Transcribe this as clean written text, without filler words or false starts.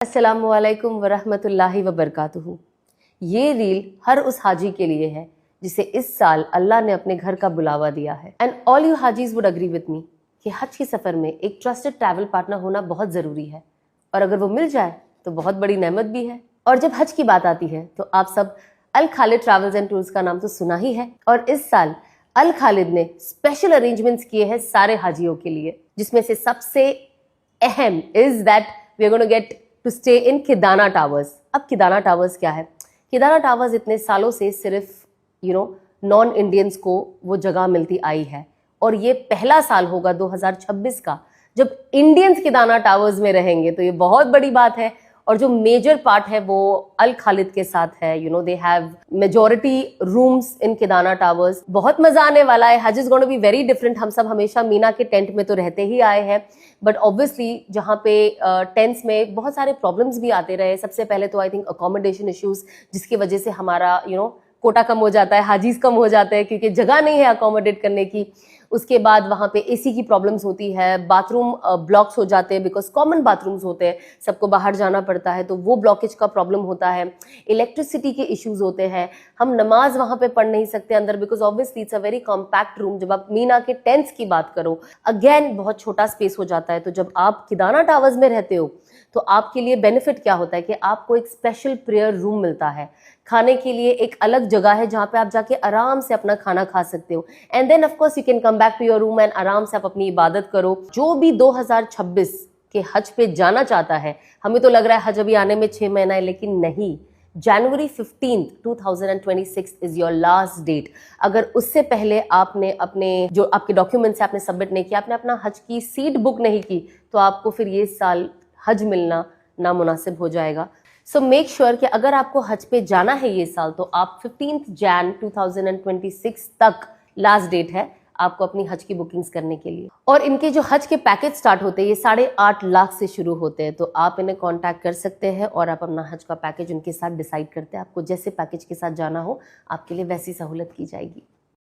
अस्सलामुअलैकुम वरहमतुल्लाहि वबरकातुहू। ये रील हर उस हाजी के लिए है जिसे इस साल अल्लाह ने अपने घर का बुलावा दिया है। एंड ऑल यू हाजीज वुड अग्री विद मी कि हज के सफ़र में एक ट्रस्टेड ट्रैवल पार्टनर होना बहुत ज़रूरी है, और अगर वो मिल जाए तो बहुत बड़ी नेमत भी है। और जब हज की बात आती है तो आप सब अल खालिद ट्रैवल्स एंड टूर्स का नाम तो सुना ही है, और इस साल अल खालिद ने स्पेशल अरेंजमेंट्स किए हैं सारे हाजियों के लिए, जिसमें से सबसे अहम is that we are going to get to stay in Kidana Towers. अब किदाना टावर्स क्या है? किदाना टावर्स इतने सालों से सिर्फ नॉन इंडियंस को वो जगह मिलती आई है, और ये पहला साल होगा 2026 का जब इंडियंस किदाना टावर्स में रहेंगे, तो ये बहुत बड़ी बात है। और जो मेजर पार्ट है वो अल खालिद के साथ है। They have majority rooms in Kidana Towers. बहुत मजा आने वाला है। Hajj is going to be very different. हम सब हमेशा मीना के टेंट में तो रहते ही आए हैं, बट ऑब्वियसली जहाँ पे टेंट्स में बहुत सारे प्रॉब्लम्स भी आते रहे। सबसे पहले तो आई थिंक अकोमोडेशन इश्यूज, जिसकी वजह से हमारा कोटा कम हो जाता है, हाजीज कम हो जाते हैं क्योंकि जगह नहीं है अकोमोडेट करने की। उसके बाद वहाँ पे एसी की प्रॉब्लम्स होती है, बाथरूम ब्लॉक्स हो जाते हैं बिकॉज कॉमन बाथरूम्स होते हैं, सबको बाहर जाना पड़ता है, तो वो ब्लॉकेज का प्रॉब्लम होता है। इलेक्ट्रिसिटी के इश्यूज होते हैं, हम नमाज वहाँ पे पढ़ नहीं सकते अंदर because obviously it's a very compact room. जब आप मीना के टेंट्स की बात करो, अगेन बहुत छोटा स्पेस हो जाता है। तो जब आप किदाना टावर्स में रहते हो तो आपके लिए बेनिफिट क्या होता है कि आपको एक स्पेशल प्रेयर रूम मिलता है, खाने के लिए एक अलग जगह है जहाँ पे आप जाके आराम से अपना खाना खा सकते हो, and then of course you can come back to your room and आराम से आप अपनी इबादत करो। जो भी 2026 के हज पे जाना चाहता है, हमें तो लग रहा है हज अभी आने में 6 महीना है, लेकिन नहीं, जनवरी 15 2026 इज योर लास्ट डेट। अगर उससे पहले आपने अपने जो आपके डॉक्यूमेंट्स आपने सबमिट नहीं किया, आपने अपना हज की सीट बुक नहीं की, तो आपको फिर ये साल हज मिलना नामुनासिब हो जाएगा। सो मेक श्योर कि अगर आपको हज पे जाना है ये साल, तो आप 15 जैन 2026 तक लास्ट डेट है आपको अपनी हज की बुकिंग्स करने के लिए। और इनके जो हज के पैकेज स्टार्ट होते हैं ये 8.5 लाख से शुरू होते हैं, तो आप इन्हें कांटेक्ट कर सकते हैं और आप अपना हज का पैकेज उनके साथ डिसाइड करते हैं। आपको जैसे पैकेज के साथ जाना हो, आपके लिए वैसी सहूलत की जाएगी।